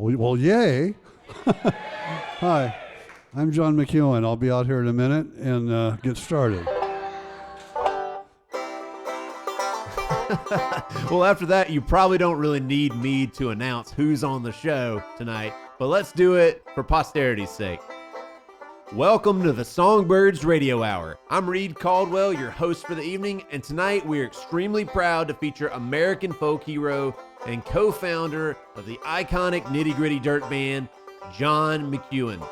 Well, yay. Hi, I'm John McEuen. I'll be out here in a minute and get started. Well, after that, you probably don't really need me to announce who's on the show tonight, but let's do it for posterity's sake. Welcome to the Songbirds Radio Hour. I'm Reed Caldwell, your host for the evening, and tonight we're extremely proud to feature American folk hero and co-founder of the iconic Nitty Gritty Dirt Band, John McEuen.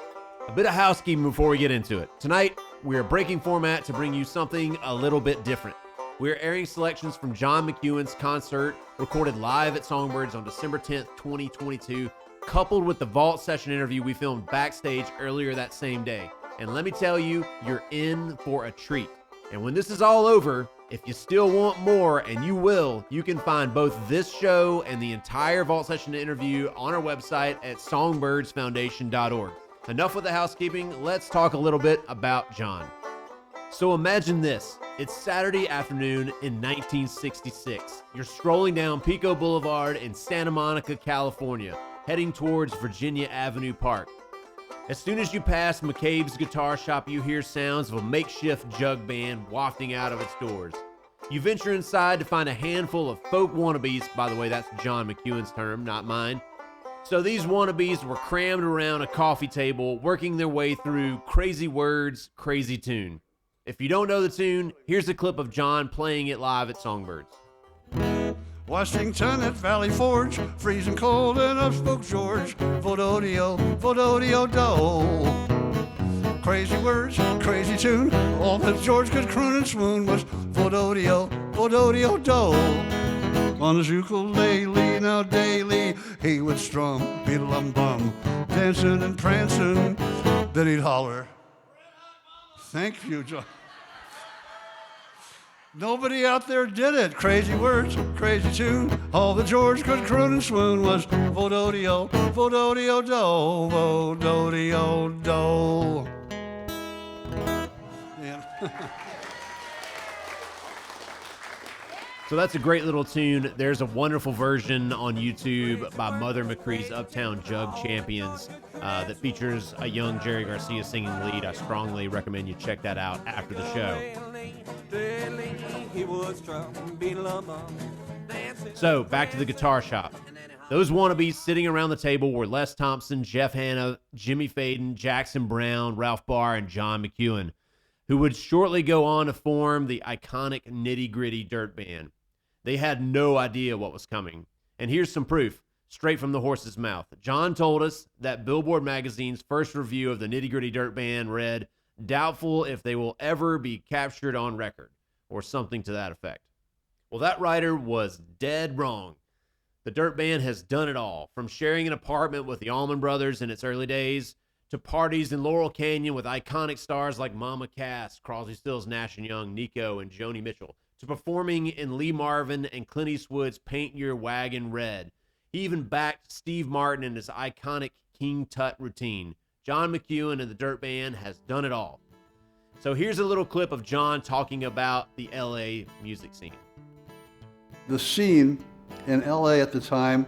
A bit of housekeeping before we get into it. Tonight, we're breaking format to bring you something a little bit different. We're airing selections from John McEuen's concert recorded live at Songbirds on December 10th, 2022, coupled with the vault session interview we filmed backstage earlier that same day. And let me tell you, you're in for a treat. And when this is all over, if you still want more, and you will, you can find both this show and the entire vault session interview on our website at songbirdsfoundation.org. Enough with the housekeeping, let's talk a little bit about John. So imagine this, it's Saturday afternoon in 1966. You're strolling down Pico Boulevard in Santa Monica, California, heading towards Virginia Avenue Park. As soon as you pass McCabe's guitar shop, you hear sounds of a makeshift jug band wafting out of its doors. You venture inside to find a handful of folk wannabes. By the way, that's John McEuen's term, not mine. So these wannabes were crammed around a coffee table, working their way through Crazy Words, Crazy Tune. If you don't know the tune, here's a clip of John playing it live at Songbirds. Washington at Valley Forge, freezing cold in Upspoke George. Vododio, vododio, do. Crazy words, crazy tune. All that George could croon and swoon was vododio, vododio, do. On his ukulele, now daily, he would strum, beedle-um-bum, dancing and prancing. Then he'd holler, "Thank you, John." Nobody out there did it. Crazy words, crazy tune. All that George could croon and swoon was vododio, vododio, do, vododio, do. Yeah. So that's a great little tune. There's a wonderful version on YouTube by Mother McCree's Uptown Jug Champions that features a young Jerry Garcia singing lead. I strongly recommend you check that out after the show. So back to the guitar shop. Those wannabes sitting around the table were Les Thompson, Jeff Hanna, Jimmy Faden, Jackson Brown, Ralph Barr, and John McEuen, who would shortly go on to form the iconic Nitty Gritty Dirt Band. They had no idea what was coming. And here's some proof, straight from the horse's mouth. John told us that Billboard magazine's first review of the Nitty Gritty Dirt Band read, "Doubtful if they will ever be captured on record," or something to that effect. Well, that writer was dead wrong. The Dirt Band has done it all, from sharing an apartment with the Allman Brothers in its early days, to parties in Laurel Canyon with iconic stars like Mama Cass, Crosby, Stills, Nash & Young, Nico, and Joni Mitchell, to performing in Lee Marvin and Clint Eastwood's Paint Your Wagon Red. He even backed Steve Martin in his iconic King Tut routine. John McEuen and the Dirt Band has done it all. So here's a little clip of John talking about the LA music scene. The scene in LA at the time,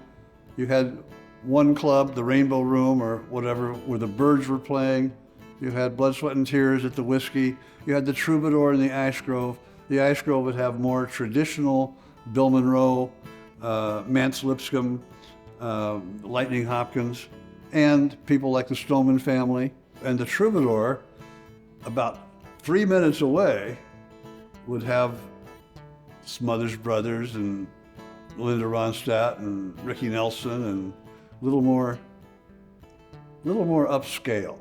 you had one club, the Rainbow Room or whatever, where the Birds were playing. You had Blood, Sweat, and Tears at the Whiskey. You had the Troubadour and the Ash Grove. The Ash Grove would have more traditional Bill Monroe, Mance Lipscomb, Lightning Hopkins, and people like the Stoneman Family. And the Troubadour, about 3 minutes away, would have Smothers Brothers and Linda Ronstadt and Ricky Nelson and a little more upscale.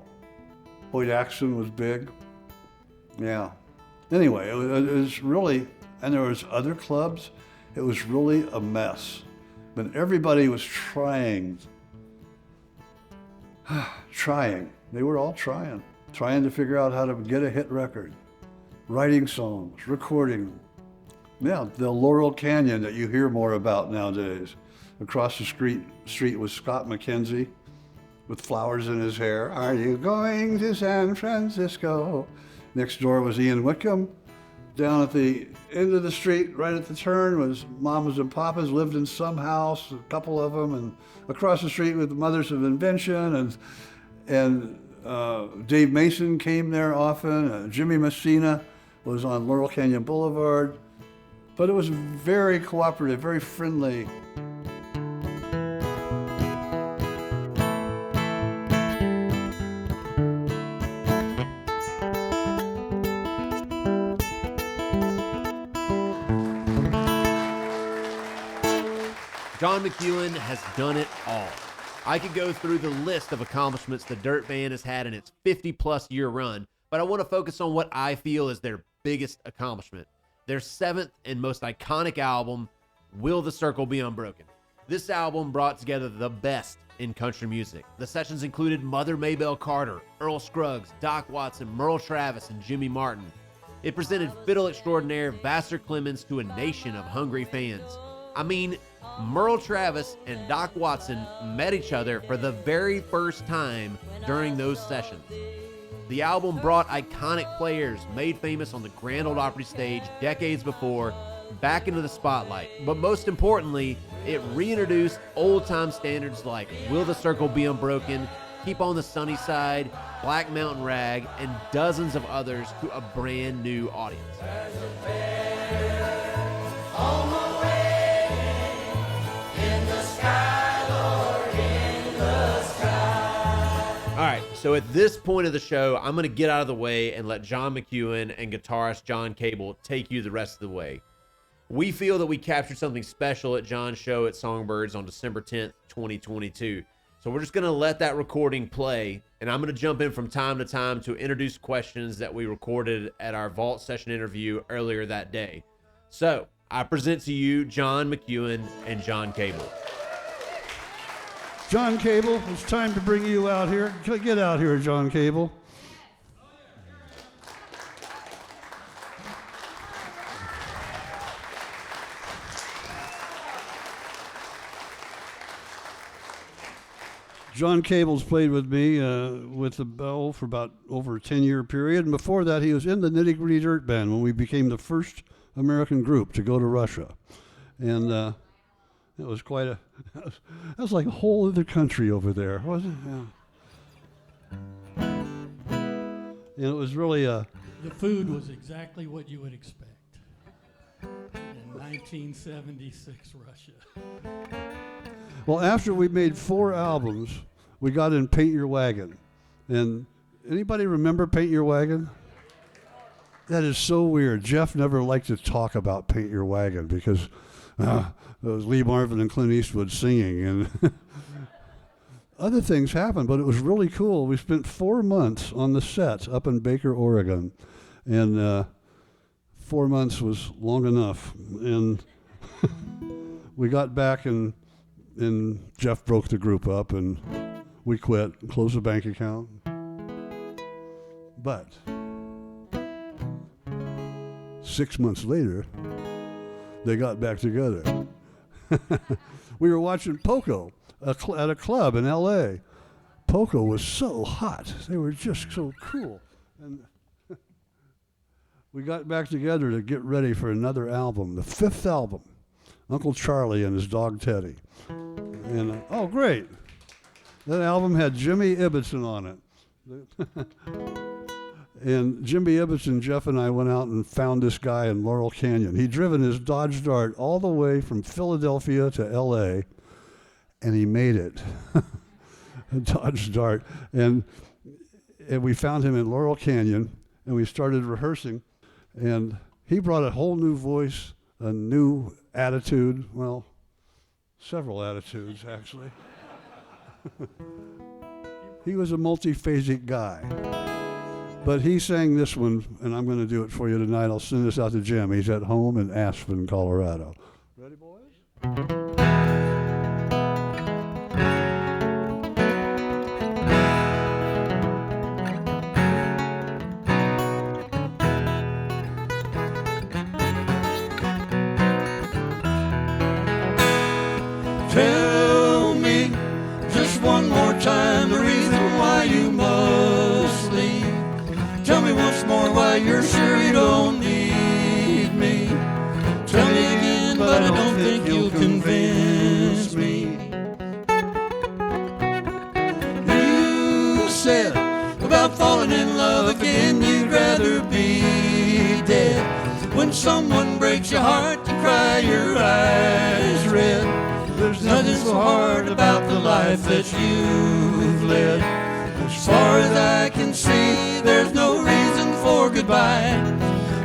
Hoyt Axton was big. Yeah. Anyway, it was really, and there was other clubs. It was really a mess. But everybody was trying. They were all trying to figure out how to get a hit record, writing songs, recording them. Yeah, the Laurel Canyon that you hear more about nowadays. Across the street was Scott McKenzie with flowers in his hair. Are you going to San Francisco? Next door was Ian Whitcomb. Down at the end of the street, right at the turn, was Mamas and Papas, lived in some house, a couple of them, and across the street with the Mothers of Invention, and Dave Mason came there often. Jimmy Messina was on Laurel Canyon Boulevard, but it was very cooperative, very friendly. John McEuen has done it all. I could go through the list of accomplishments the Dirt Band has had in its 50-plus year run, but I want to focus on what I feel is their biggest accomplishment. Their 7th and most iconic album, Will the Circle Be Unbroken? This album brought together the best in country music. The sessions included Mother Maybelle Carter, Earl Scruggs, Doc Watson, Merle Travis, and Jimmy Martin. It presented fiddle extraordinaire Vassar Clemens to a nation of hungry fans. I mean, Merle Travis and Doc Watson met each other for the very first time during those sessions. The album brought iconic players made famous on the Grand Ole Opry stage decades before back into the spotlight. But most importantly, it reintroduced old-time standards like Will the Circle Be Unbroken, Keep on the Sunny Side, Black Mountain Rag, and dozens of others to a brand new audience. All right, so at this point of the show, I'm going to get out of the way and let John McEuen and guitarist John Cable take you the rest of the way. We feel that we captured something special at John's show at Songbirds on December 10th, 2022. So we're just going to let that recording play, and I'm going to jump in from time to time to introduce questions that we recorded at our Vault session interview earlier that day. So I present to you John McEuen and John Cable. John Cable, it's time to bring you out here. Get out here, John Cable. John Cable's played with me with the Bell for about over a 10-year period, and before that he was in the Nitty Gritty Dirt Band when we became the first American group to go to Russia. And it was quite a, that was like a whole other country over there, wasn't it? Yeah. And it was really The food was exactly what you would expect in 1976 Russia. Well, after we made 4 albums, we got in Paint Your Wagon. And anybody remember Paint Your Wagon? That is so weird. Jeff never liked to talk about Paint Your Wagon because it was Lee Marvin and Clint Eastwood singing, and other things happened, but it was really cool. We spent 4 months on the set up in Baker, Oregon, and 4 months was long enough. And we got back, and Jeff broke the group up, and we quit, closed the bank account. But 6 months later, they got back together. We were watching Poco at a club in L.A. Poco was so hot. They were just so cool. And we got back together to get ready for another album, the 5th album, Uncle Charlie and his dog Teddy. And, oh, great. That album had Jimmy Ibbotson on it. And Jimmy Ibbotson, Jeff and I went out and found this guy in Laurel Canyon. He'd driven his Dodge Dart all the way from Philadelphia to L.A., and he made it. A Dodge Dart. And we found him in Laurel Canyon, and we started rehearsing. And he brought a whole new voice, a new attitude. Well, several attitudes, actually. He was a multiphasic guy. But he sang this one, and I'm going to do it for you tonight. I'll send this out to Jim. He's at home in Aspen, Colorado. Ready, boys? Tell me just one more time the reason why you must leave. Tell me once more why you're sure you don't need but I don't think you'll convince me. You said about falling in love again, you'd rather be dead. When someone breaks your heart, you cry your eyes red. There's nothing so hard about the life that you've led. As far as I can see, there's no reason for goodbye.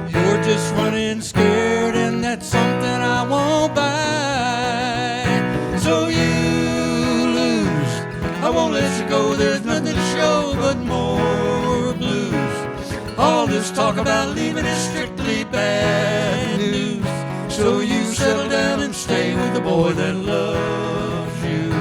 You're just running scared, and that's something I won't buy. So you lose, I won't let you go. There's nothing to show but more blues. All this talk about leaving is strictly bad news. So you settle down and stay with the boy that loves you.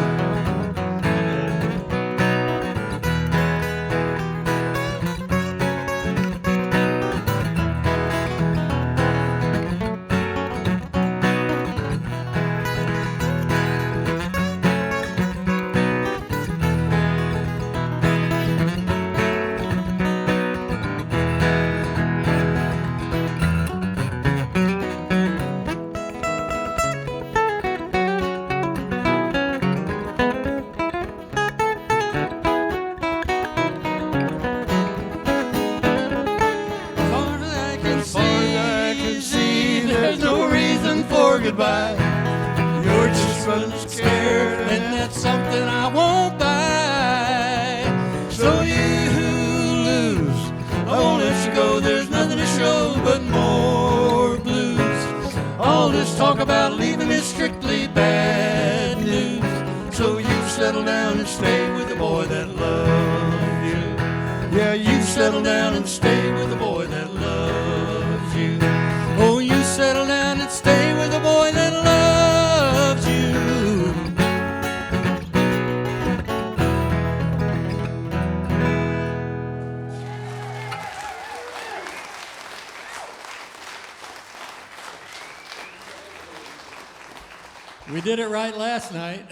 Goodbye. You're just running scared, and that's something I won't buy. So you lose, I won't let you go. There's nothing to show but more blues. All this talk about leaving is strictly bad news. So you settle down and stay with the boy that loves you. Yeah, you settle down and stay with the boy that loves you. Oh, you settle down and stay with the boy that loves you. We did it right last night.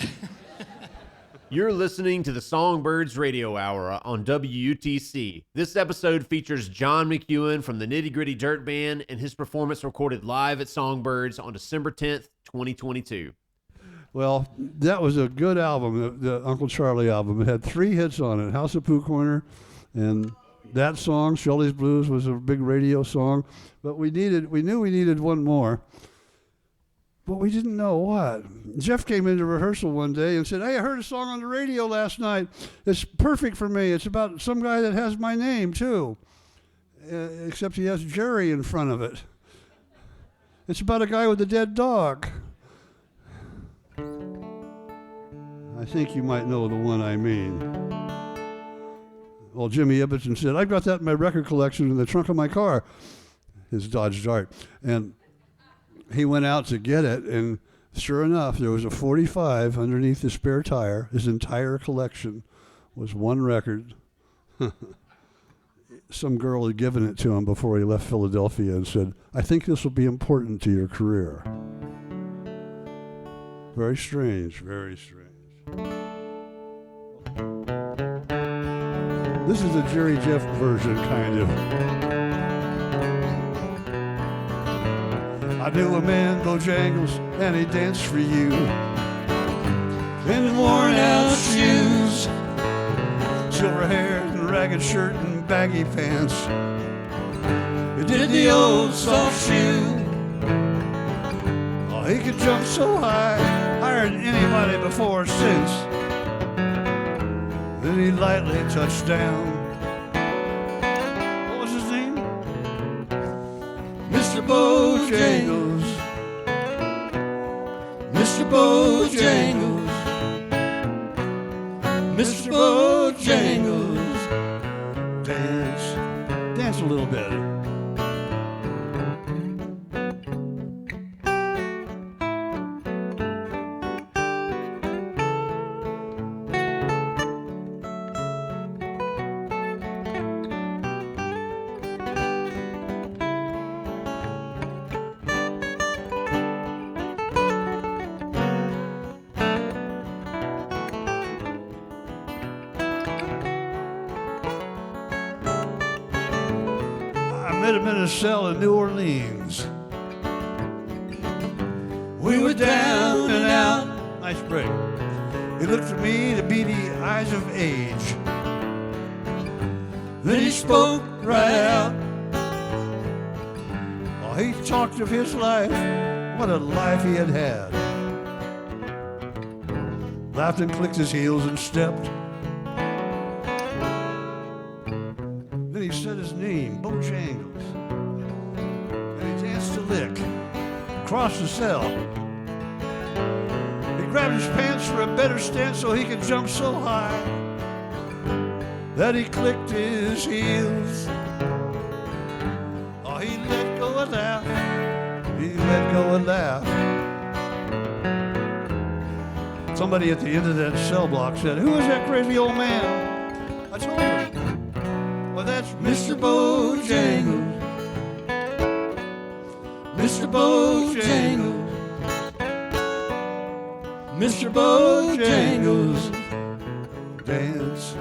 You're listening to the Songbirds Radio Hour on WUTC. This episode features John McEuen from the Nitty Gritty Dirt Band and his performance recorded live at Songbirds on December 10th, 2022. Well, that was a good album, the Uncle Charlie album. It had 3 hits on it, House of Pooh Corner, and that song, Shelley's Blues, was a big radio song. But we knew we needed one more. But we didn't know what. Jeff came into rehearsal one day and said, "Hey, I heard a song on the radio last night. It's perfect for me. It's about some guy that has my name, too. Except he has Jerry in front of it. It's about a guy with a dead dog." I think you might know the one I mean. Well, Jimmy Ibbotson said, "I've got that in my record collection in the trunk of my car," his Dodge Dart. And he went out to get it, and sure enough, there was a 45 underneath the spare tire. His entire collection was one record. Some girl had given it to him before he left Philadelphia and said, "I think this will be important to your career." Very strange, very strange. This is the Jerry Jeff version, kind of. I knew a man, Bojangles, and he danced for you in worn out shoes, silver hair and ragged shirt and baggy pants. He did the old soft shoe. Oh, he could jump so high, higher than anybody before or since. Then he lightly touched down. What was his name? Mr. Bojangles. Mr. Bojangles. Mr. Bojangles. Dance a little bit. I met him in a cell in New Orleans we were down and out. Nice break. He looked at me to be the eyes of age. Then he spoke right out. Oh, he talked of his life, what a life he had had. Laughed and clicked his heels and stepped. Then he said his name, Bojangles. And he danced a lick across the cell. He grabbed his pants for a better stance so he could jump so high that he clicked his heels. Oh, he let go and laugh. He let go and laugh. Somebody at the end of that cell block said, "Who is that crazy old man?" I told him, "Well, that's Mr. Bojangles, Mr. Bojangles, Mr. Bojangles, Dance."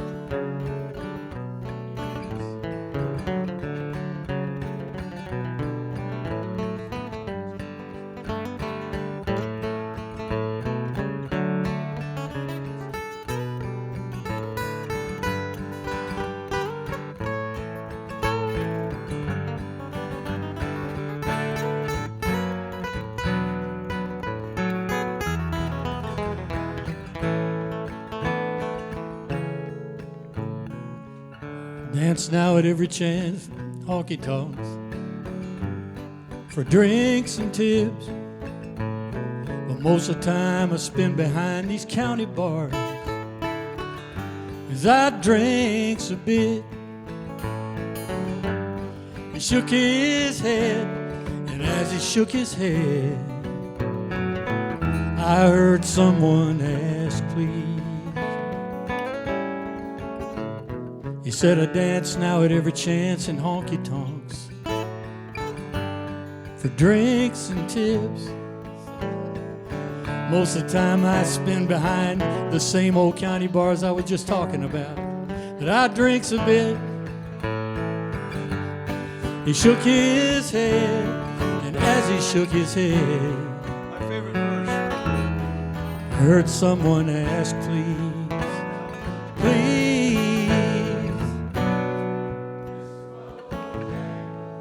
Dance now at every chance, honky tonks, for drinks and tips. But most of the time I spend behind these county bars, as I drinks a bit. He shook his head, and as he shook his head, I heard someone ask, please. He said, I dance now at every chance in honky-tonks, for drinks and tips. Most of the time I spend behind the same old county bars I was just talking about, but I drinks a bit. He shook his head, and as he shook his head, My favorite verse. I heard someone ask, please, please.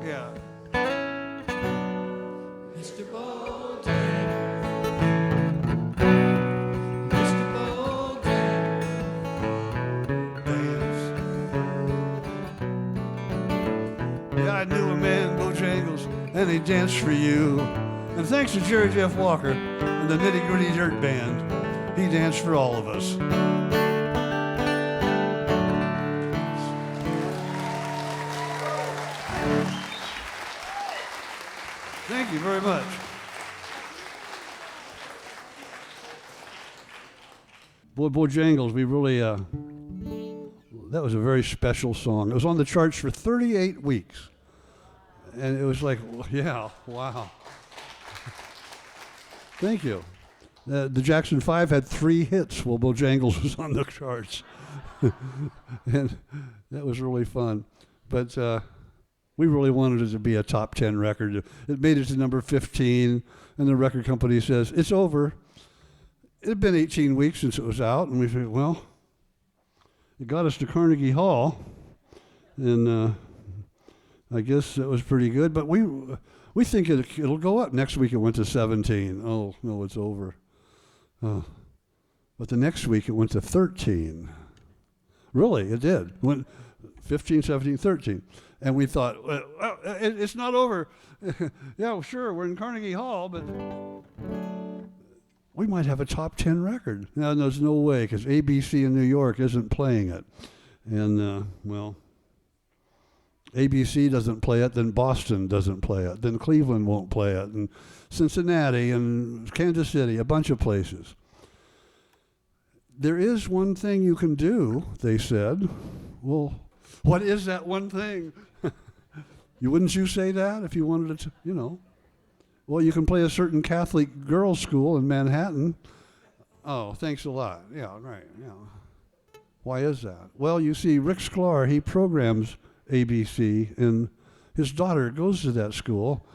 Yeah. Mr. Bojangles, Mr. Bojangles. Dance. Yeah, I knew a man, Bojangles, and he danced for you. And thanks to Jerry Jeff Walker and the Nitty Gritty Dirt Band, he danced for all of us. Thank you very much. Boy, Bojangles, we really, that was a very special song. It was on the charts for 38 weeks. And it was like, yeah, wow. Thank you. The Jackson 5 had 3 hits while Bojangles was on the charts. And that was really fun. But we really wanted it to be a top 10 record. It made it to number 15, and the record company says, it's over. It had been 18 weeks since it was out, and we said, well, it got us to Carnegie Hall, and I guess that was pretty good. But we think it'll go up. Next week it went to 17. Oh, no, it's over. But the next week it went to 13. Really, it did. Went 15, 17, 13. And we thought, well, it's not over. Yeah, sure, we're in Carnegie Hall, but we might have a top 10 record. Now, there's no way, because ABC in New York isn't playing it. And, well, ABC doesn't play it, then Boston doesn't play it, then Cleveland won't play it, and Cincinnati and Kansas City, a bunch of places. There is one thing you can do, they said. Well, what is that one thing? Wouldn't you say that if you wanted to, you know? Well, you can play a certain Catholic girls' school in Manhattan. Oh, thanks a lot. Yeah, right, yeah. Why is that? Well, you see, Rick Sklar, he programs ABC, and his daughter goes to that school,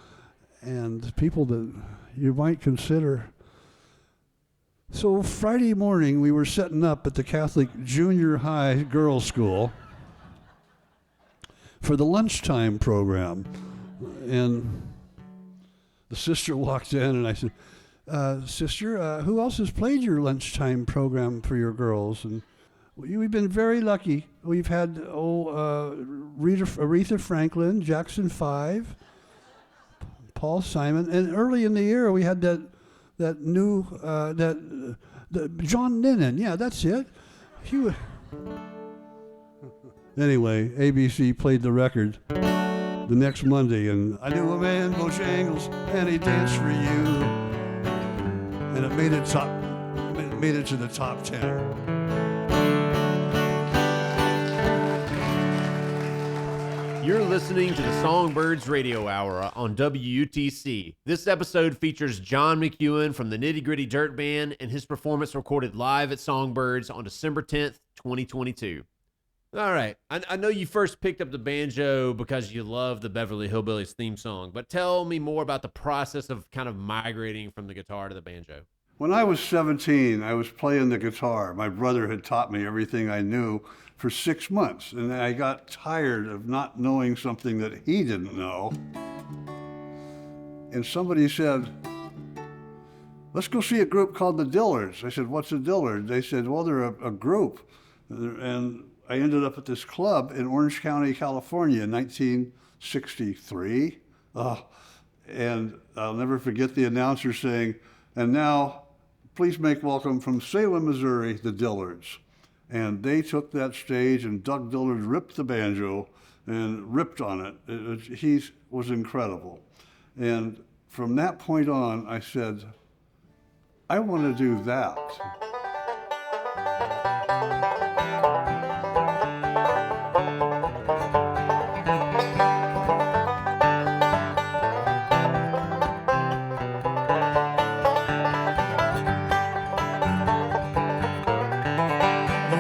and people that you might consider. So Friday morning, we were setting up at the Catholic Junior High Girls' School for the lunchtime program. And the sister walked in, and I said, Sister, who else has played your lunchtime program for your girls? And we've been very lucky. We've had Aretha Franklin, Jackson 5, Paul Simon, and early in the year we had that new John Lennon. Yeah, that's it. Anyway, ABC played the record the next Monday, and I knew a man, Bojangles, and he danced for you, and it made it to the top 10. You're listening to the Songbirds Radio Hour on WUTC. This episode features John McEuen from the Nitty Gritty Dirt Band and his performance recorded live at Songbirds on December 10th, 2022. All right, I know you first picked up the banjo because you love the Beverly Hillbillies theme song, but tell me more about the process of kind of migrating from the guitar to the banjo. When I was 17, I was playing the guitar. My brother had taught me everything I knew for 6 months, and I got tired of not knowing something that he didn't know. And somebody said, let's go see a group called the Dillards. I said, what's a Dillard? They said, well, they're a group. And I ended up at this club in Orange County, California in 1963. And I'll never forget the announcer saying, and now, please make welcome from Salem, Missouri, the Dillards. And they took that stage, and Doug Dillard ripped the banjo and ripped on it. He was incredible. And from that point on, I said, I want to do that.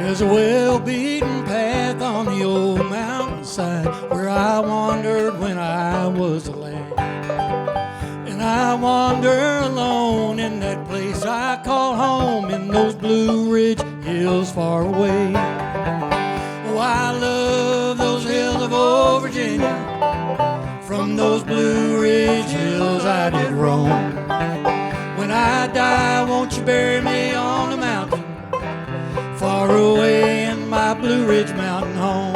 There's a well-beaten path on the old mountainside where I wandered when I was a lad. And I wander alone in that place I call home in those Blue Ridge hills far away. Oh, I love those hills of old Virginia. From those Blue Ridge hills I did roam. When I die, won't you bury me on the mountain far away in my Blue Ridge Mountain home?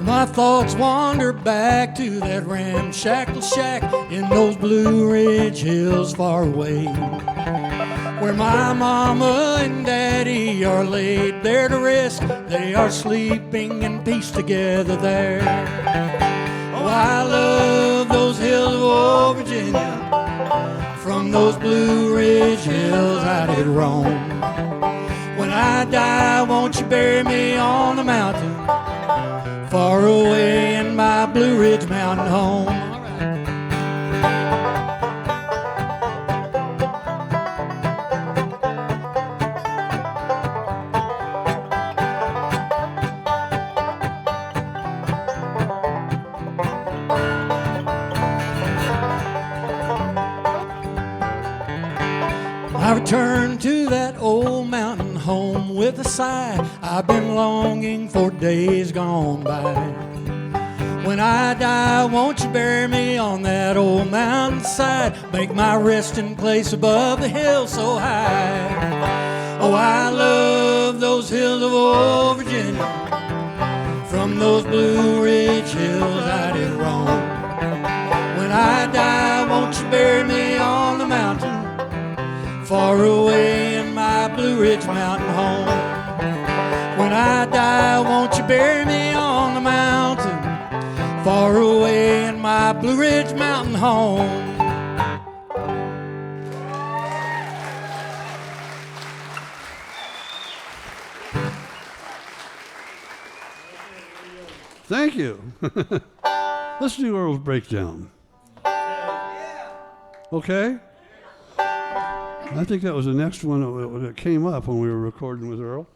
My thoughts wander back to that ramshackle shack in those Blue Ridge hills far away, where my mama and daddy are laid there to rest. They are sleeping in peace together there. Oh, I love those hills of old Virginia. From those Blue Ridge hills I did roam. When I die, won't you bury me on the mountain far away in my Blue Ridge Mountain home? I return to that old mountain home with a sigh. I've been longing for days gone by. When I die, won't you bury me on that old mountainside? Make my resting place above the hill so high. Oh, I love those hills of old Virginia. From those Blue Ridge hills I did roam. When I die, won't you bury me on the mountain far away in my Blue Ridge Mountain home? When I die, won't you bury me on the mountain far away in my Blue Ridge Mountain home? Thank you. Let's do Earl's Breakdown. Okay? I think that was the next one that came up when we were recording with Earl.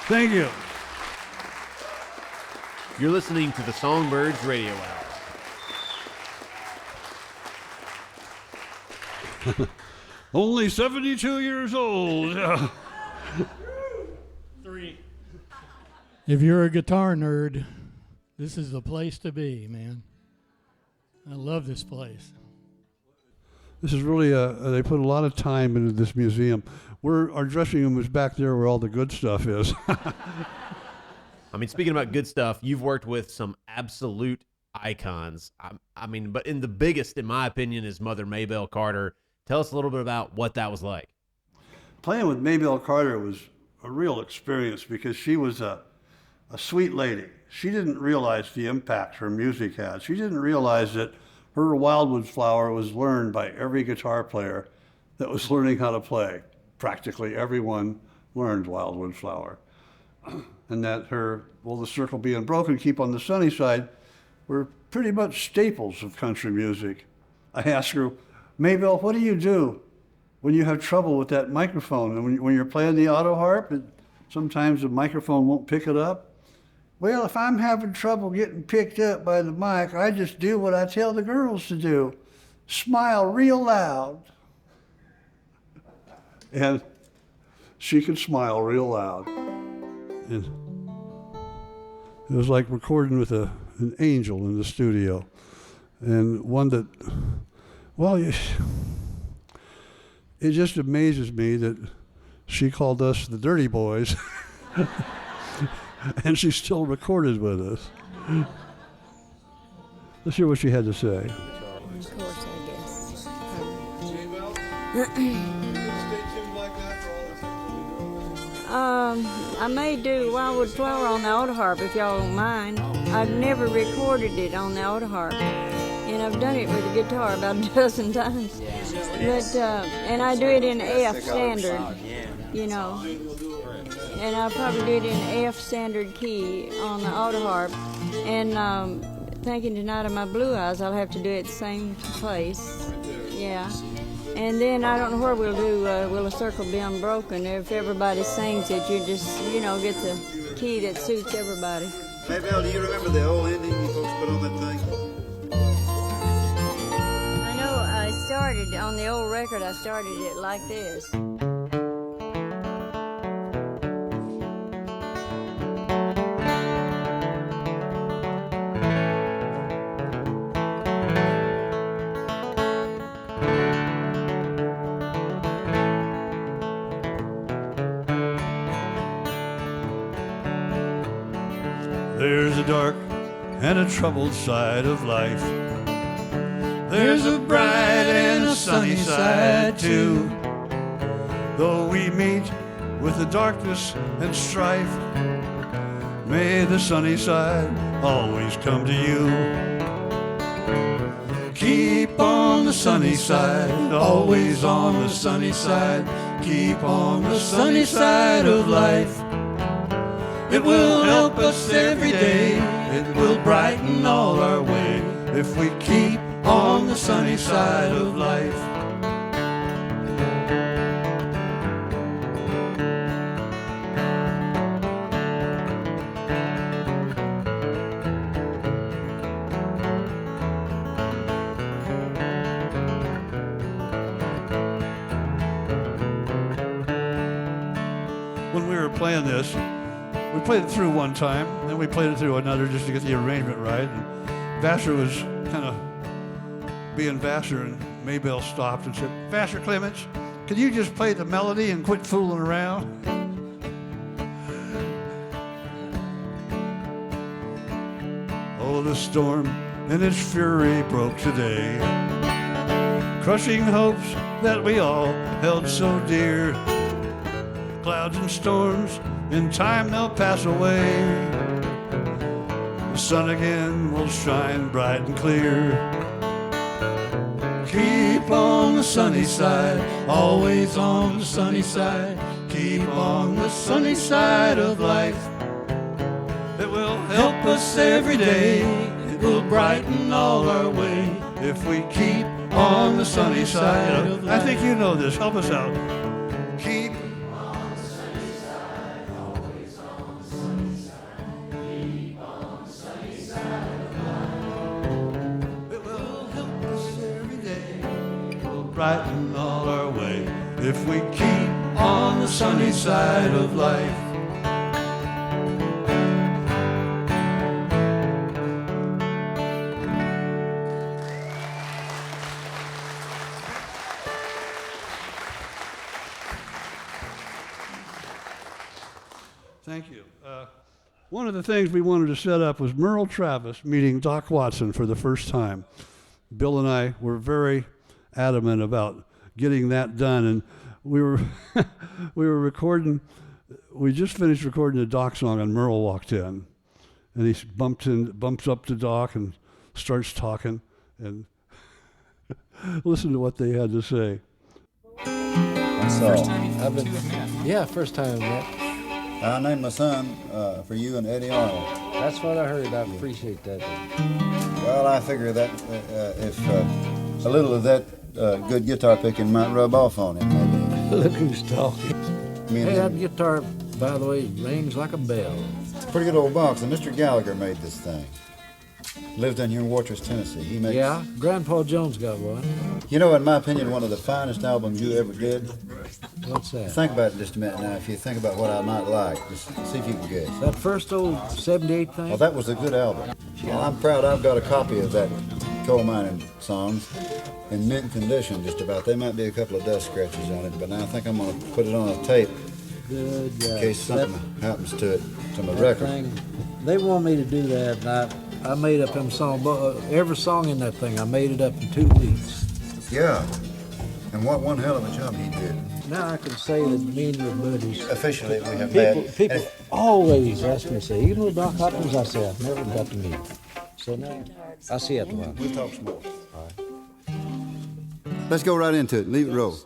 Thank you. You're listening to the Songbirds Radio Hour. Only 72 years old. If you're a guitar nerd, this is the place to be, man. I love this place. This is really they put a lot of time into this museum. Our dressing room is back there where all the good stuff is. I mean, speaking about good stuff, you've worked with some absolute icons. I mean, but the biggest, in my opinion, is Mother Maybelle Carter. Tell us a little bit about what that was like. Playing with Maybelle Carter was a real experience because she was a sweet lady. She didn't realize the impact her music had. She didn't realize that her Wildwood Flower was learned by every guitar player that was learning how to play. Practically everyone learned Wildwood Flower. And that the Circle Be Unbroken, Keep on the Sunny Side, were pretty much staples of country music. I asked her, Maybelle, what do you do when you have trouble with that microphone? And when you're playing the auto harp, sometimes the microphone won't pick it up. Well, if I'm having trouble getting picked up by the mic, I just do what I tell the girls to do. Smile real loud. And she could smile real loud. And it was like recording with an angel in the studio. And one that, well, it just amazes me that she called us the Dirty Boys. And she still recorded with us. Let's hear what she had to say. Of course, I guess. I may do Wildwood Flower on the auto harp if y'all don't mind. I've never recorded it on the auto harp, and I've done it with the guitar about a dozen times. But and I do it in F standard, you know. And I'll probably do it in F standard key on the auto harp. And thinking tonight of my blue eyes, I'll have to do it the same place. Yeah. And then I don't know where we'll do Will a Circle Be Unbroken. If everybody sings it, you just, get the key that suits everybody. Hey, Val, do you remember the old ending you folks put on that thing? I know I started on the old record, I started it like this. There's a dark and a troubled side of life. There's a bright and a sunny side too. Though we meet with the darkness and strife, may the sunny side always come to you. Keep on the sunny side, always on the sunny side. Keep on the sunny side of life. It will help us every day. It will brighten all our way if we keep on the sunny side of life. When we were playing this, we played it through one time, then we played it through another just to get the arrangement right. And Vassar was kind of being Vassar, and Maybelle stopped and said, "Vassar Clements, can you just play the melody and quit fooling around?" Oh, the storm in its fury broke today, crushing hopes that we all held so dear. Clouds and storms, in time they'll pass away. The sun again will shine bright and clear. Keep on the sunny side, always on the sunny side. Keep on the sunny side of life. It will help us every day. It will brighten all our way if we keep on the sunny side of life. I think you know this. Help us out. Keep brighten all our way if we keep on the sunny side of life. Thank you. One of the things we wanted to set up was Merle Travis meeting Doc Watson for the first time. Bill and I were very adamant about getting that done, and we were we just finished recording a Doc song, and Merle walked in, and he bumps up to Doc and starts talking, and listen to what they had to say. First time first time I met. I named my son for you and Eddie Arnold. That's what I heard. I appreciate that. Well, I figure that if a little of that good guitar picking might rub off on him, maybe. Look who's talking. Me and Hey, that him, guitar, by the way, rings like a bell. it's a pretty good old box, and Mr. Gallagher made this thing. Lived down here in Wartrace, Tennessee. He makes, Yeah, Grandpa Jones got one. you know, in my opinion, one of the finest albums you ever did. What's that? Think about it just a minute now. If you think about what I might like, just see if you can guess. That first old 78 thing? Well, that was a good album. Well, I'm proud I've got a copy of that coal mining songs in mint condition just about. There might be a couple of dust scratches on it, but now I think I'm going to put it on a tape Good. in case something happens to it, to my record. Thing, they want me to do that, and I made up them song. Every song in that thing, I made it up in 2 weeks. Yeah, and what one hell of a job he did. Now I can say that me and your buddies. Officially, we have People met. always ask me, say, even with Doc Hopkins, I say, I've never got to meet him. So now, I see it one. We'll talk some more. All right. Let's go right into it. Leave it roll.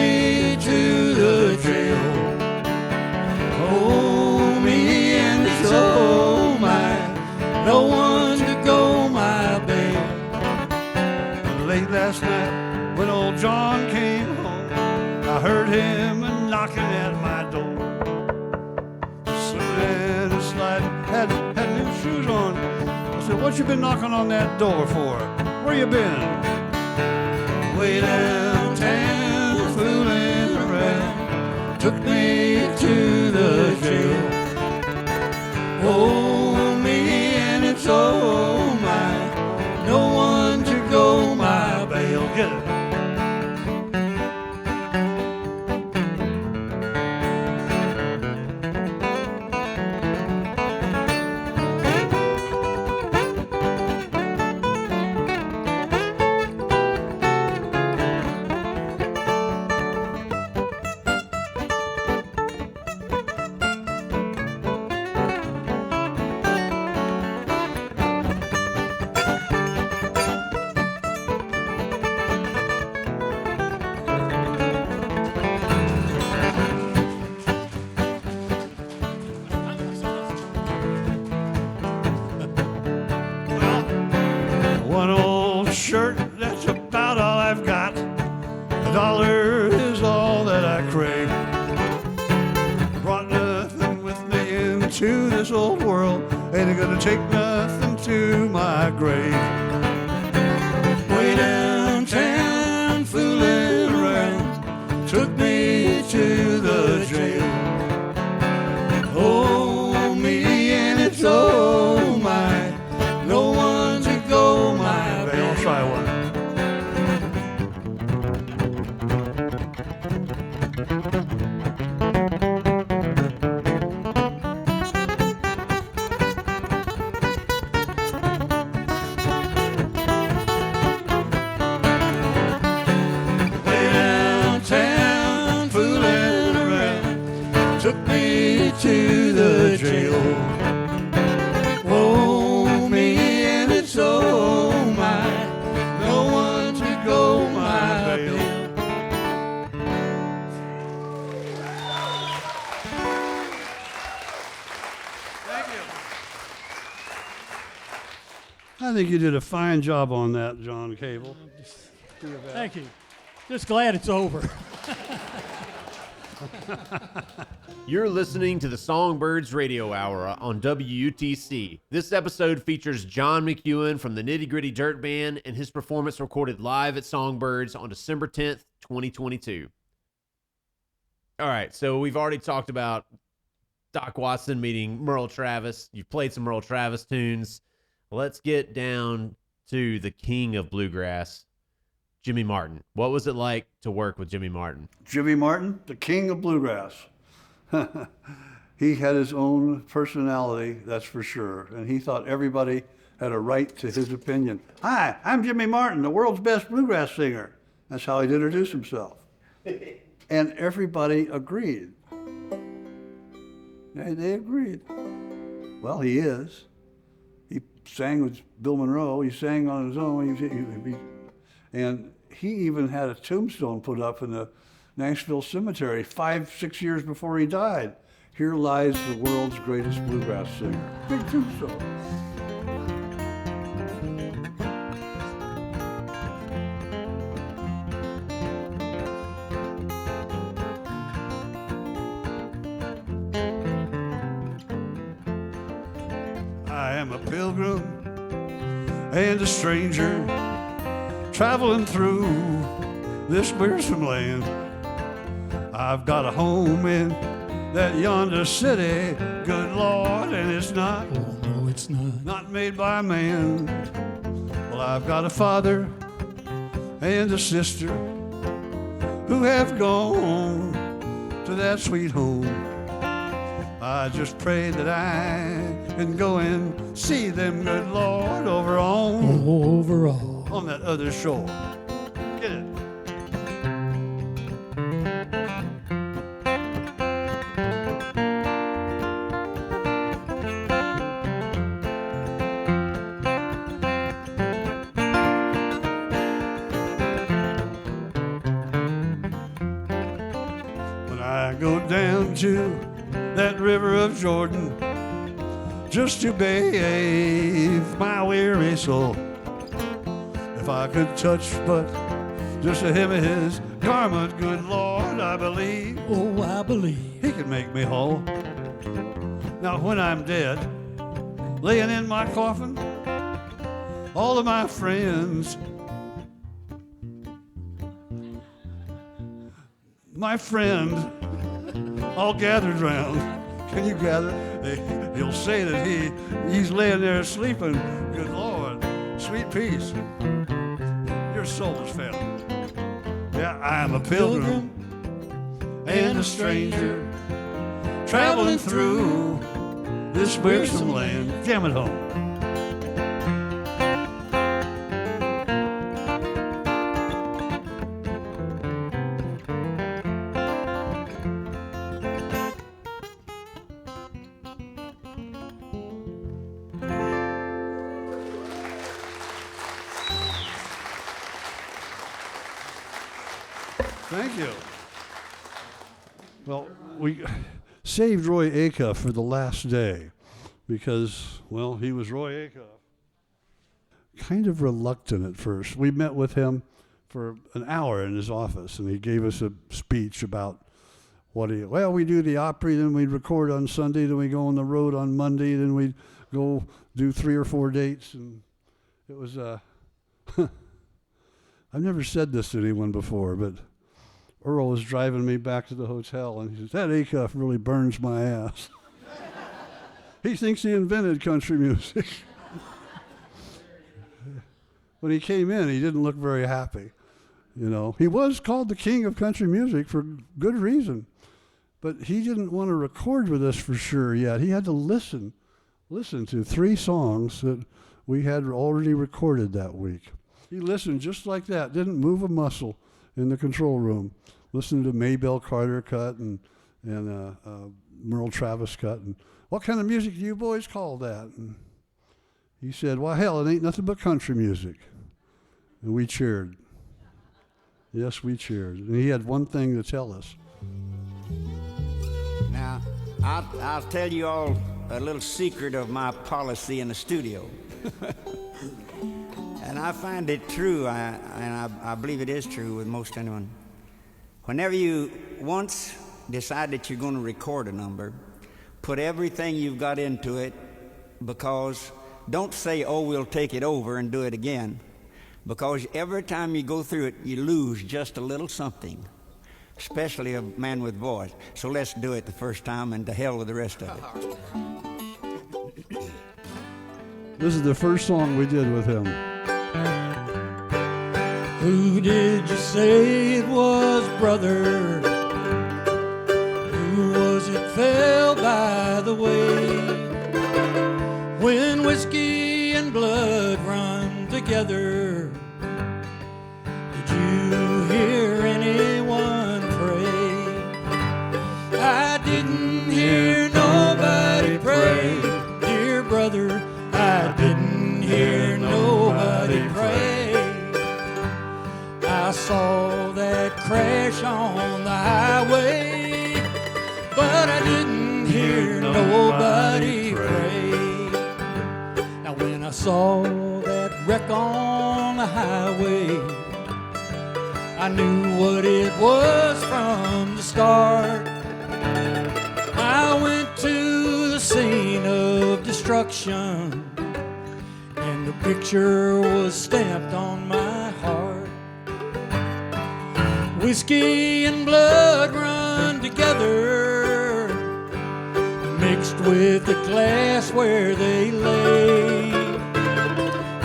me to the jail. Oh, me and it's oh my, no one to go my bail. And late last night when old John came home, I heard him knocking at my door. Slipping and sliding, had new shoes on. I said, what you been knocking on that door for? Where you been? Way downtown, fooling around, took me to the jail. Oh, me and it's oh my, no one to go my bail. Get it. One old shirt, that's about all I've got. $1 is all that I crave. Brought nothing with me into this old world. Ain't gonna take nothing to my grave. Way downtown, fooling around, took me to the jail. Oh, me and it's oh my, no one to go my bail. I'll try one. Way downtown, fooling around, took me to the jail. Oh, me and it's oh my, no one to go my bail. Thank you. I think you did a fine job on that, John Cable. Thank you. Just glad it's over. You're listening to the Songbirds Radio Hour on WUTC. This episode features John McEuen from the Nitty Gritty Dirt Band and his performance recorded live at Songbirds on December 10th, 2022. All right, so we've already talked about Doc Watson meeting Merle Travis. You've played some Merle Travis tunes. Let's get down to the king of bluegrass, Jimmy Martin. What was it like to work with Jimmy Martin? Jimmy Martin, the king of bluegrass. He had his own personality, that's for sure. And he thought everybody had a right to his opinion. Hi, I'm Jimmy Martin, the world's best bluegrass singer. That's how he'd introduce himself. And everybody agreed. They agreed. Well, he is. He sang with Bill Monroe. He sang on his own. And he even had a tombstone put up in the Nashville Cemetery 5-6 years before he died. Here lies the world's greatest bluegrass singer. Big tombstone. I am a pilgrim and a stranger, traveling through this wearisome land. I've got a home in that yonder city, good Lord, and it's not, Oh, no, it's not. made by man. Well, I've got a father and a sister who have gone to that sweet home. I just pray that I can go and see them, good Lord, over on Overall. that other shore. Get it? I go down to that river of Jordan just to bathe my weary soul. If I could touch but just a hem of his garment, good Lord, I believe, Oh, I believe. he can make me whole. Now when I'm dead, laying in my coffin, all of my friends, my friend, all gathered round. Can you gather? He'll say that he's laying there sleeping. Good Lord, sweet peace. Your soul is found. Yeah, I am a pilgrim and a stranger traveling through this wearisome land. Jam it home. Thank you. Well, we saved Roy Acuff for the last day because, well, he was Roy Acuff. Kind of reluctant at first. We met with him for an hour in his office, and he gave us a speech about we do the Opry, then we'd record on Sunday, then we go on the road on Monday, then we'd go do 3 or 4 dates, and it was, I've never said this to anyone before, but Earl was driving me back to the hotel, and he says, that Acuff really burns my ass. He thinks he invented country music. When he came in, he didn't look very happy. You know, he was called the king of country music for good reason, but he didn't want to record with us for sure yet. He had to listen to 3 songs that we had already recorded that week. He listened just like that, didn't move a muscle in the control room. Listened to Maybelle Carter cut and Merle Travis cut. And what kind of music do you boys call that? And he said, well, hell, it ain't nothing but country music. And we cheered. Yes, we cheered. And he had one thing to tell us. Now, I'll tell you all a little secret of my policy in the studio. And I find it true, and I believe it is true with most anyone. Whenever you once decide that you're going to record a number, put everything you've got into it, because don't say, oh, we'll take it over and do it again, because every time you go through it, you lose just a little something, especially a man with voice. So let's do it the first time, and to hell with the rest of it. This is the first song we did with him. Who did you say it was, brother? Who was it fell by the way? When whiskey and blood run together, did you hear anyone pray? I didn't hear nobody pray, dear brother. I didn't hear nobody pray. I saw that crash on the highway, but I didn't hear nobody pray. Now when I saw that wreck on the highway, I knew what it was from the start. I went to the scene of destruction, and the picture was stamped on my heart. Whiskey and blood run together, mixed with the glass where they lay.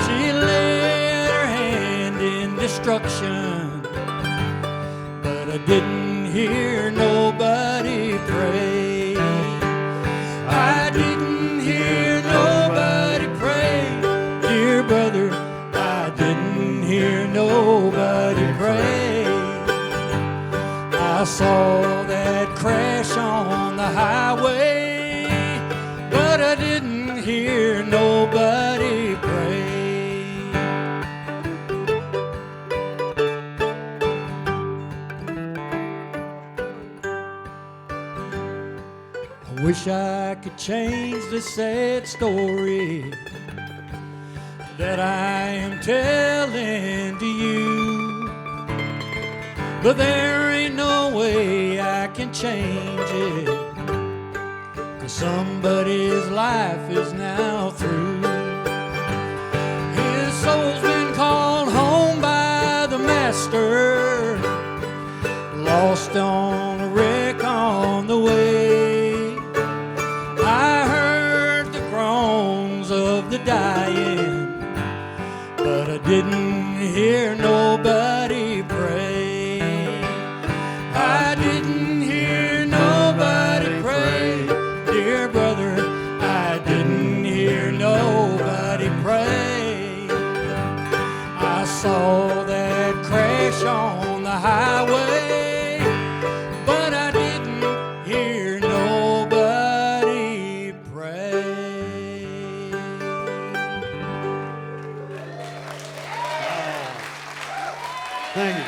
She laid her hand in destruction, but I didn't hear nobody pray. I didn't hear nobody pray, dear brother. I didn't hear nobody pray. I saw that crash on the highway, but I didn't hear nobody pray. Wish I could change the sad story that I am telling to you, but there ain't no way I can change it, 'cause somebody's life is now through. His soul's been called home by the master, lost on a wreck on the way. I heard the groans of the dying, but I didn't hear nobody pray. I didn't hear nobody pray, dear brother, I didn't hear nobody pray. I saw that crash on the highway, but I didn't hear nobody pray. Thank you.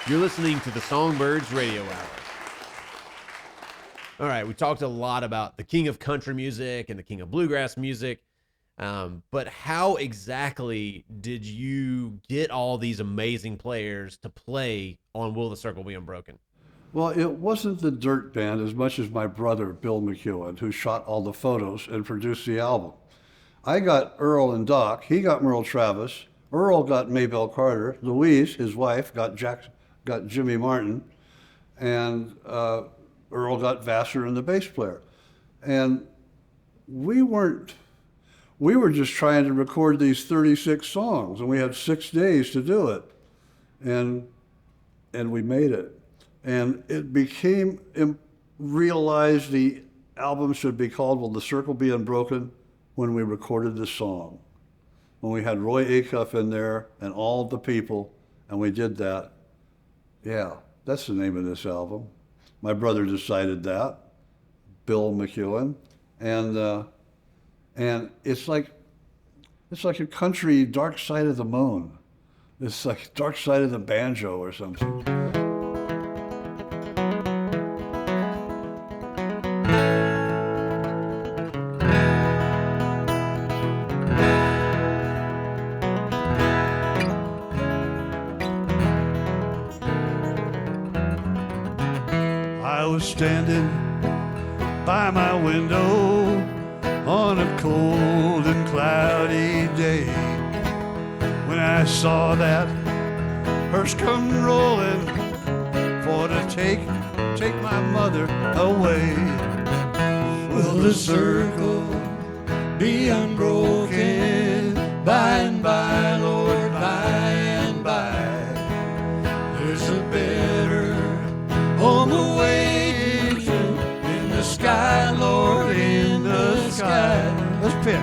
You're listening to the Songbirds Radio Hour. All right, we talked a lot about the king of country music and the king of bluegrass music, but how exactly did you get all these amazing players to play on Will the Circle Be Unbroken? Well, it wasn't the Dirt Band as much as my brother, Bill McEuen, who shot all the photos and produced the album. I got Earl and Doc. He got Merle Travis. Earl got Maybelle Carter. Louise, his wife, got Jimmy Martin. And Earl got Vassar and the bass player. And we were just trying to record these 36 songs, and we had 6 days to do it. And we made it. And it became realized the album should be called Will the Circle Be Unbroken when we recorded the song. When we had Roy Acuff in there and all the people, and we did that. Yeah, that's the name of this album. My brother decided that, Bill McEuen. And it's like a country Dark Side of the Moon. It's like Dark Side of the Banjo or something. I was standing by my window on a cold and cloudy day when I saw that hearse come rolling for to take my mother away. Will the circle be unbroken by and by, Lord, by and by? There's a better home awaiting you in the sky, Lord, in the sky. Let's pick.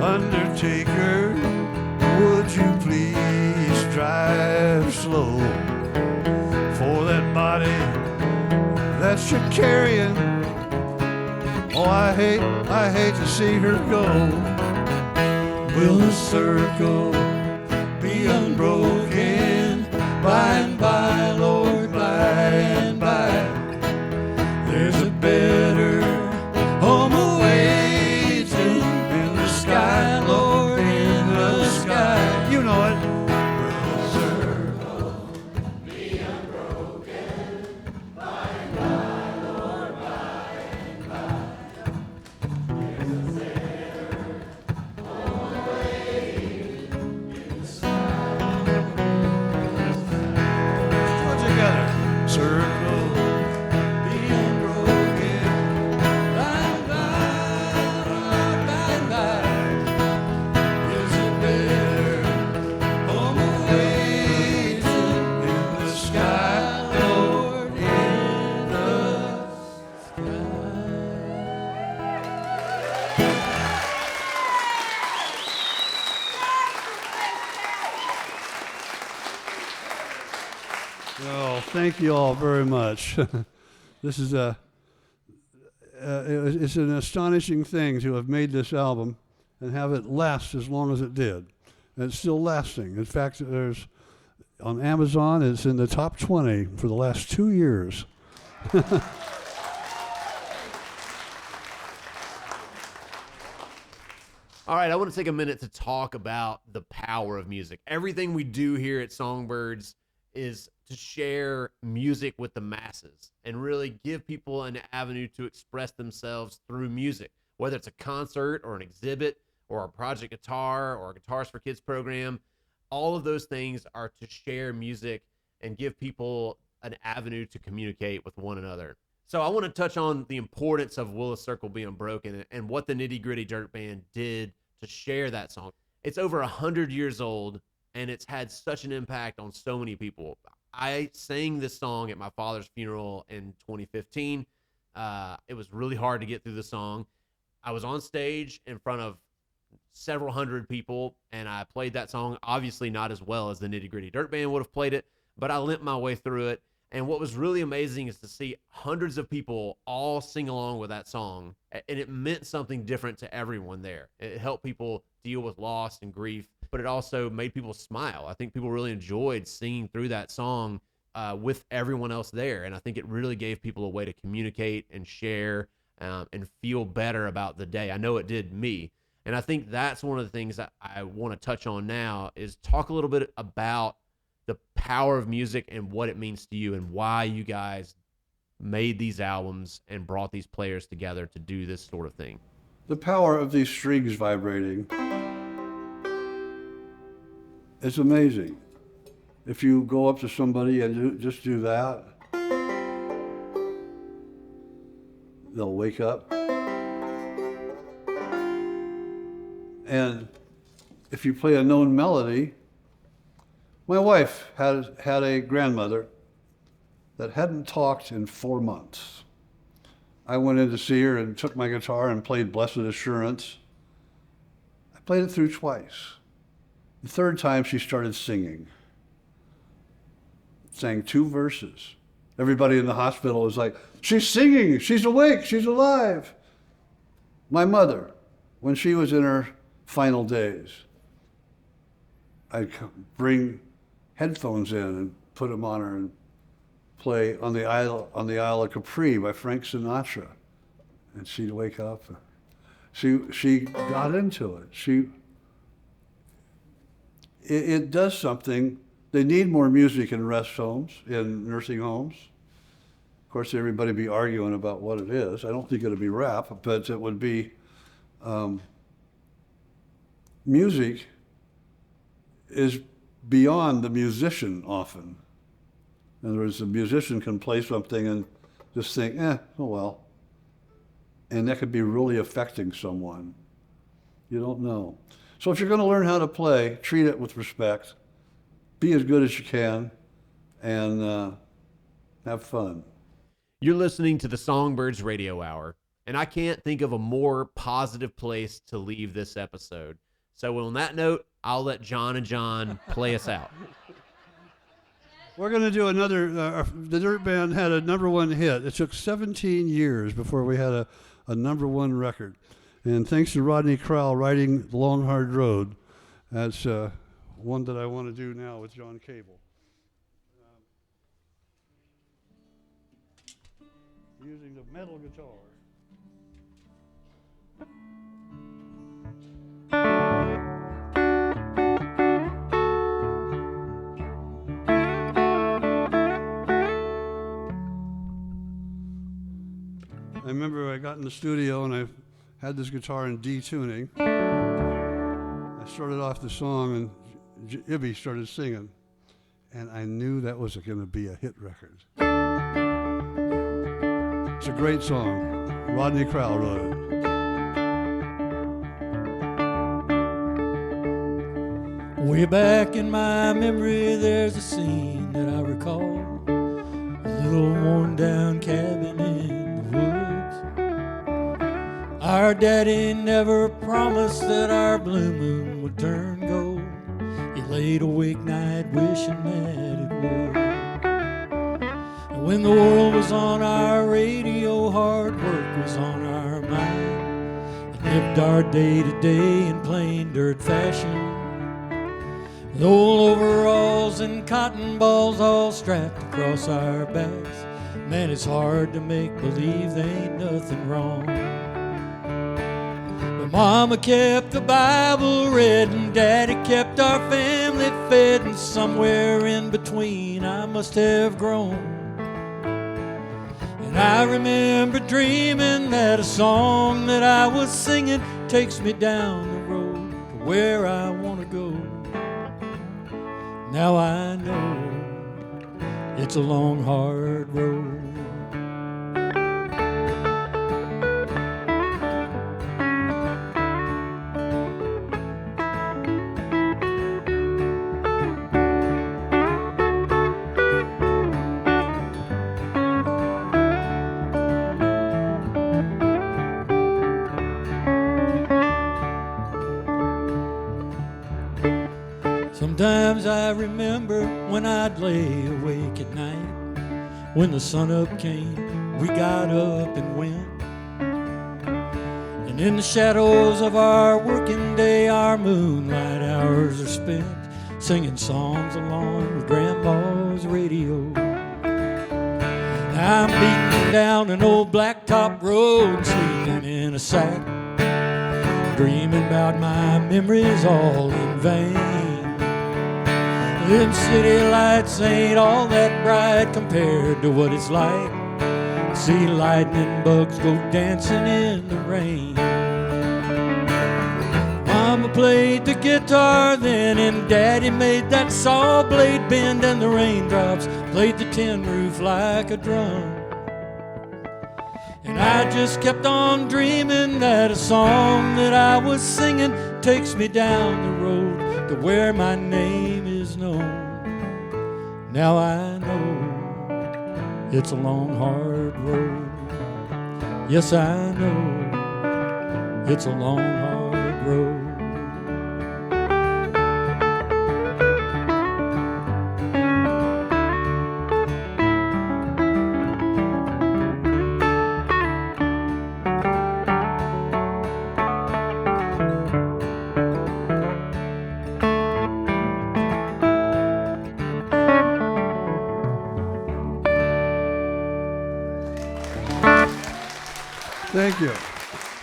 Undertaker, would you please drive slow for that body that you're carrying? Oh, I hate to see her go. Will the circle be unbroken by and by, Lord, by and by? There's a better home awaiting in the sky, Lord, in the sky. You know it. Will the circle be unbroken by and by, Lord, by and by? There's a better home awaiting in the sky, Lord, in Oh, thank you all very much. This is it's an astonishing thing to have made this album and have it last as long as it did. And it's still lasting. In fact, there's on Amazon, it's in the top 20 for the last 2 years. All right, I want to take a minute to talk about the power of music. Everything we do here at Songbirds is to share music with the masses and really give people an avenue to express themselves through music, whether it's a concert or an exhibit or a project guitar or a Guitars for Kids program. All of those things are to share music and give people an avenue to communicate with one another. So I want to touch on the importance of Will a Circle Be Unbroken and what the Nitty Gritty Dirt Band did to share that song. It's over 100 years old, and it's had such an impact on so many people. I sang this song at my father's funeral in 2015. It was really hard to get through the song. I was on stage in front of several hundred people, and I played that song, obviously not as well as the Nitty Gritty Dirt Band would have played it, but I limped my way through it. And what was really amazing is to see hundreds of people all sing along with that song, and it meant something different to everyone there. It helped people deal with loss and grief, but it also made people smile. I think people really enjoyed singing through that song with everyone else there, and I think it really gave people a way to communicate and share and feel better about the day. I know it did me, and I think that's one of the things that I want to touch on now is talk a little bit about the power of music and what it means to you and why you guys made these albums and brought these players together to do this sort of thing. The power of these strings vibrating is amazing. If you go up to somebody and just do that, they'll wake up. And if you play a known melody, my wife had a grandmother that hadn't talked in 4 months. I went in to see her and took my guitar and played Blessed Assurance. I played it through twice. The third time she started singing. Sang 2 verses. Everybody in the hospital was like, she's singing, she's awake, she's alive. My mother, when she was in her final days, I'd bring headphones in and put them on her and play on the Isle of Capri by Frank Sinatra, and she'd wake up. She got into it. It does something. They need more music in rest homes, in nursing homes. Of course, everybody be arguing about what it is. I don't think it'll be rap, but it would be music is beyond the musician often. In other words, the musician can play something and just think, oh well. And that could be really affecting someone. You don't know. So if you're going to learn how to play, treat it with respect, be as good as you can, and have fun. You're listening to the Songbirds Radio Hour, and I can't think of a more positive place to leave this episode. So on that note, I'll let John and John play us out. We're going to do another, the Dirt Band had a #1 hit. It took 17 years before we had a #1 record. And thanks to Rodney Crowell writing The Long Hard Road, that's one that I want to do now with John Cable. Using the metal guitar. I remember I got in the studio and I had this guitar in D tuning. I started off the song and Ibby started singing, and I knew that was going to be a hit record. It's a great song. Rodney Crowell wrote it. Way back in my memory, there's a scene that I recall. A little worn down cabin in the woods. Our daddy never promised that our blue moon would turn gold. He laid awake night wishing that it would. When the world was on our radio, hard work was on our mind. And lived our day to day in plain dirt fashion. With old overalls and cotton balls all strapped across our backs. Man, it's hard to make believe there ain't nothing wrong. But Mama kept the Bible read and Daddy kept our family fed. And somewhere in between I must have grown. And I remember dreaming that a song that I was singing takes me down the road to where I want to go. Now I know it's a long, hard road. Sometimes I remember when I'd lay awake at night. When the sun up came, we got up and went. And in the shadows of our working day, our moonlight hours are spent singing songs along with Grandma's radio. Now I'm beating down an old blacktop road, sleeping in a sack, dreaming about my memories all in vain. Them city lights ain't all that bright compared to what it's like. See lightning bugs go dancing in the rain. Mama played the guitar then, and Daddy made that saw blade bend, and the raindrops played the tin roof like a drum. And I just kept on dreaming that a song that I was singing takes me down the road to where my name is known. Now I know it's a long, hard road. Yes, I know it's a long, hard road. Thank you.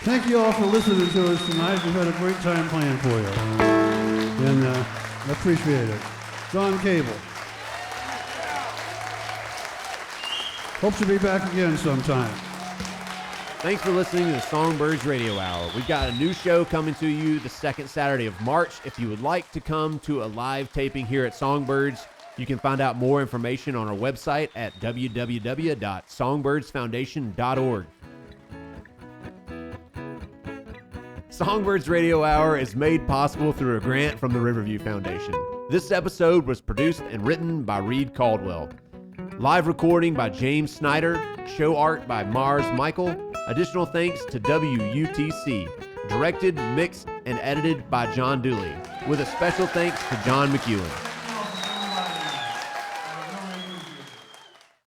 Thank you all for listening to us tonight. We've had a great time playing for you. And I appreciate it. Don Cable. Hope to be back again sometime. Thanks for listening to the Songbirds Radio Hour. We've got a new show coming to you the second Saturday of March. If you would like to come to a live taping here at Songbirds, you can find out more information on our website at www.songbirdsfoundation.org. Songbirds Radio Hour is made possible through a grant from the Riverview Foundation. This episode was produced and written by Reed Caldwell. Live recording by James Snyder. Show art by Mars Michael. Additional thanks to WUTC. Directed, mixed, and edited by John Dooley. With a special thanks to John McEuen.